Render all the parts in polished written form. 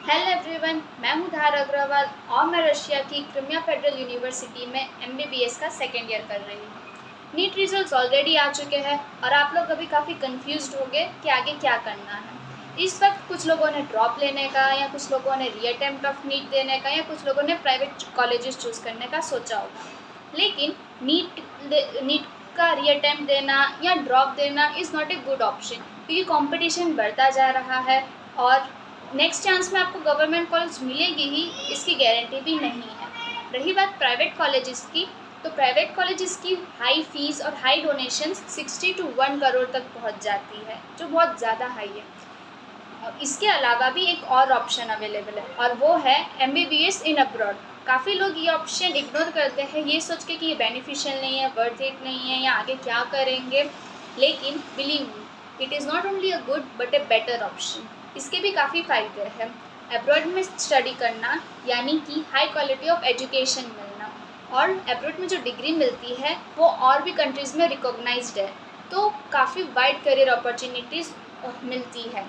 Hello everyone, मैं हूँ धारा अग्रवाल और मैं रशिया की क्रिमिया फेडरल यूनिवर्सिटी में एमबीबीएस का सेकेंड ईयर कर रही हूँ। नीट रिजल्ट्स ऑलरेडी आ चुके हैं और आप लोग अभी काफ़ी कंफ्यूज्ड होंगे कि आगे क्या करना है। इस वक्त कुछ लोगों ने ड्रॉप लेने का या कुछ लोगों ने रीअटेम्प्ट ऑफ नीट देने का या कुछ लोगों ने प्राइवेट कॉलेजेस चूज़ करने का सोचा होगा। लेकिन नीट का रीअटेम्प्ट देना या ड्रॉप देना is not a good option, क्योंकि कंपटीशन बढ़ता जा रहा है और नेक्स्ट चांस में आपको गवर्नमेंट कॉलेज मिलेगी ही, इसकी गारंटी भी नहीं है। रही बात प्राइवेट कॉलेजेस की, तो प्राइवेट कॉलेजेस की हाई फीस और हाई डोनेशंस 60 to 1 करोड़ तक पहुंच जाती है, जो बहुत ज़्यादा हाई है। और इसके अलावा भी एक और ऑप्शन अवेलेबल है और वो है एमबीबीएस इन अब्रॉड। काफ़ी लोग ये ऑप्शन इग्नोर करते हैं, ये सोच के कि ये बेनिफिशियल नहीं है, वर्थ इट नहीं है या आगे क्या करेंगे। लेकिन believe me, it is not only a good but a better option. इसके भी काफ़ी फ़ायदे हैं। अब्रॉड में स्टडी करना यानी कि हाई क्वालिटी ऑफ एजुकेशन मिलना, और अब्रॉड में जो डिग्री मिलती है वो और भी कंट्रीज़ में रिकॉग्नाइज्ड है, तो काफ़ी वाइड करियर अपॉर्चुनिटीज़ मिलती है।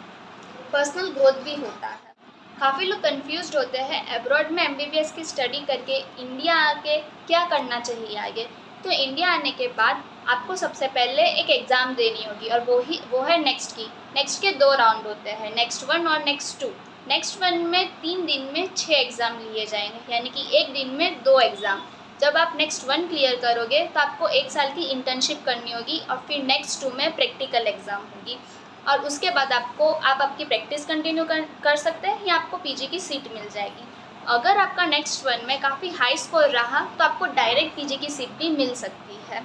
पर्सनल ग्रोथ भी होता है। काफ़ी लोग कंफ्यूज्ड होते हैं अब्रॉड में एमबीबीएस की स्टडी करके इंडिया आके क्या करना चाहिए आगे। तो इंडिया आने के बाद आपको सबसे पहले एक एग्ज़ाम देनी होगी और वो है नेक्स्ट के 2 राउंड होते हैं, नेक्स्ट 1 और नेक्स्ट 2। नेक्स्ट 1 में 3 दिन में 6 एग्ज़ाम लिए जाएंगे, यानी कि एक दिन में 2 एग्ज़ाम। जब आप नेक्स्ट 1 क्लियर करोगे तो आपको 1 साल की इंटर्नशिप करनी होगी और फिर नेक्स्ट 2 में प्रैक्टिकल एग्ज़ाम होगी, और उसके बाद आप आपकी प्रैक्टिस कंटिन्यू कर सकते हैं या आपको पीजी की सीट मिल जाएगी। अगर आपका नेक्स्ट 1 में काफ़ी हाई स्कोर रहा तो आपको डायरेक्ट पीजी की सीट भी मिल सकती है।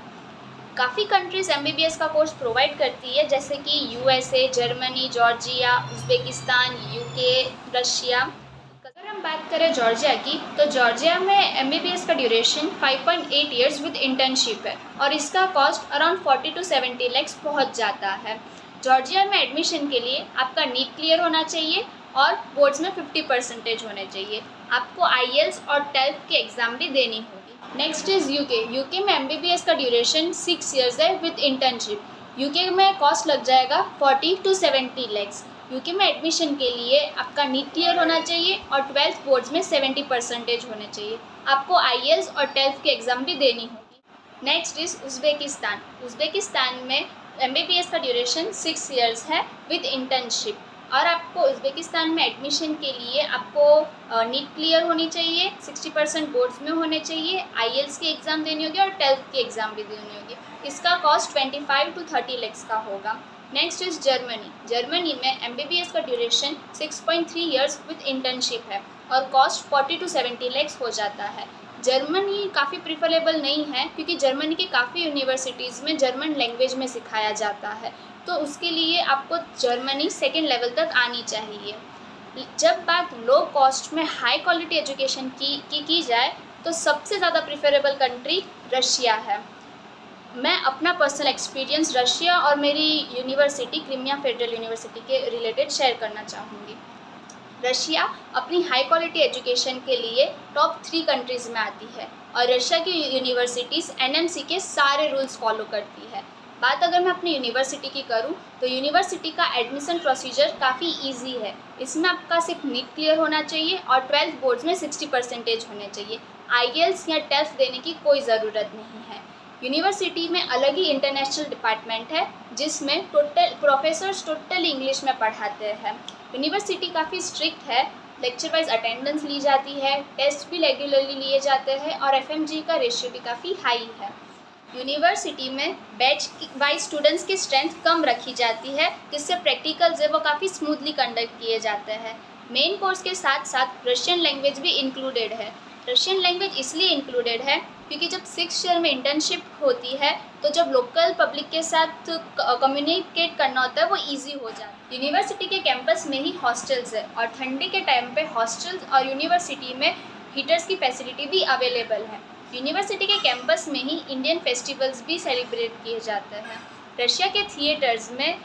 काफ़ी कंट्रीज़ एमबीबीएस का कोर्स प्रोवाइड करती है, जैसे कि USA, Germany, Georgia, Uzbekistan, UK, Russia. अगर हम बात करें जॉर्जिया की, तो जॉर्जिया में एमबीबीएस का ड्यूरेशन 5.8 ईयर्स विद इंटर्नशिप है और इसका कॉस्ट अराउंड 40 to 70 लैक्स पहुँच जाता है। जॉर्जिया में एडमिशन के लिए आपका नीट क्लियर होना चाहिए और बोर्ड्स में 50% होने चाहिए। आपको आईएलटीएस और टेल्फ की एग्ज़ाम भी देनी होगी। नेक्स्ट इज़ यूके में एमबीबीएस का ड्यूरेशन 6 ईयर्स है विद इंटर्नशिप। यूके में कॉस्ट लग जाएगा 40 to 70 लैक्स। यूके में एडमिशन के लिए आपका नीट क्लियर होना चाहिए और 12th बोर्ड्स में 70% होने चाहिए। आपको आईएलटीएस और टेल्फ की एग्ज़ाम भी देनी होगी। Next is Uzbekistan. उज़्बेकिस्तान में एमबीबीएस का ड्यूरेशन 6 ईयर्स है विद इंटर्नशिप, और आपको उज़्बेकिस्तान में एडमिशन के लिए आपको नीट क्लियर होनी चाहिए, 60% बोर्ड्स में होने चाहिए, आईएलटीएस की एग्ज़ाम देनी होगी और टेल्थ की एग्ज़ाम भी देनी होगी। इसका कॉस्ट 25 to 30 लैक्स का होगा। नेक्स्ट इज़ जर्मनी में एमबीबीएस का ड्यूरेशन 6.3 ईयर्स विद इंटर्नशिप है और कॉस्ट 40 to 70 लैक्स हो जाता है। जर्मनी काफ़ी प्रिफरेबल नहीं है, क्योंकि जर्मनी की काफ़ी यूनिवर्सिटीज़ में जर्मन लैंग्वेज में सिखाया जाता है, तो उसके लिए आपको जर्मनी सेकेंड लेवल तक आनी चाहिए। जब बात लो कॉस्ट में हाई क्वालिटी एजुकेशन की जाए, तो सबसे ज़्यादा प्रिफरेबल कंट्री रशिया है। मैं अपना पर्सनल एक्सपीरियंस रशिया और मेरी यूनिवर्सिटी क्रिमिया फेडरल यूनिवर्सिटी के रिलेटेड शेयर करना चाहूँगी। रशिया अपनी हाई क्वालिटी एजुकेशन के लिए टॉप 3 कंट्रीज़ में आती है और रशिया की यूनिवर्सिटीज़ एनएमसी के सारे रूल्स फॉलो करती है। बात अगर मैं अपनी यूनिवर्सिटी की करूं, तो यूनिवर्सिटी का एडमिशन प्रोसीजर काफ़ी इजी है। इसमें आपका सिर्फ नीट क्लियर होना चाहिए और 12th बोर्ड्स में 60% होने चाहिए। आईएलटीएस या टेस्ट देने की कोई ज़रूरत नहीं है। यूनिवर्सिटी में अलग ही इंटरनेशनल डिपार्टमेंट है, जिसमें प्रोफेसर्स टोटल इंग्लिश में पढ़ाते हैं। यूनिवर्सिटी काफ़ी स्ट्रिक्ट है, लेक्चर वाइज अटेंडेंस ली जाती है, टेस्ट भी रेगुलरली लिए जाते हैं और एफएमजी का रेशियो भी काफ़ी हाई है। यूनिवर्सिटी में बैच वाइज स्टूडेंट्स की स्ट्रेंथ कम रखी जाती है, जिससे प्रैक्टिकल्स है वो काफ़ी स्मूथली कंडक्ट किए जाते हैं। मेन कोर्स के साथ साथ रशियन लैंग्वेज भी इंक्लूडेड है। रशियन लैंग्वेज इसलिए इंक्लूडेड है क्योंकि जब 6th ईयर में इंटर्नशिप होती है, तो जब लोकल पब्लिक के साथ कम्युनिकेट करना होता है वो इजी हो जाता है। यूनिवर्सिटी के कैंपस में ही हॉस्टल्स है और ठंडी के टाइम पे हॉस्टल्स और यूनिवर्सिटी में हीटर्स की फैसिलिटी भी अवेलेबल है। यूनिवर्सिटी के कैंपस में ही इंडियन फेस्टिवल्स भी सेलिब्रेट किए जाते हैं। रशिया के थिएटर्स में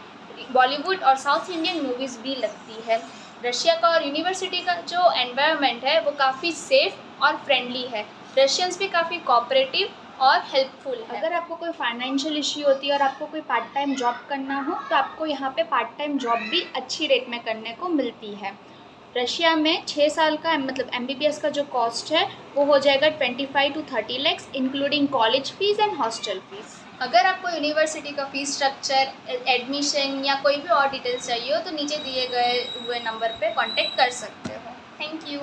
बॉलीवुड और साउथ इंडियन मूवीज़ भी लगती है। रशिया का और यूनिवर्सिटी का जो एनवायरनमेंट है वो काफ़ी सेफ़ और फ्रेंडली है। रशियंस भी काफ़ी कोऑपरेटिव और हेल्पफुल है। अगर आपको कोई फाइनेंशियल इश्यू होती है और आपको कोई पार्ट टाइम जॉब करना हो, तो आपको यहाँ पे पार्ट टाइम जॉब भी अच्छी रेट में करने को मिलती है। रशिया में 6 साल का मतलब MBBS का जो कॉस्ट है वो हो जाएगा 25 to 30 lakhs including college fees and hostel fees. अगर आपको यूनिवर्सिटी का फीस स्ट्रक्चर, एडमिशन या कोई भी और डिटेल्स चाहिए हो तो नीचे दिए गए हुए नंबर पे कांटेक्ट कर सकते हो। Thank you.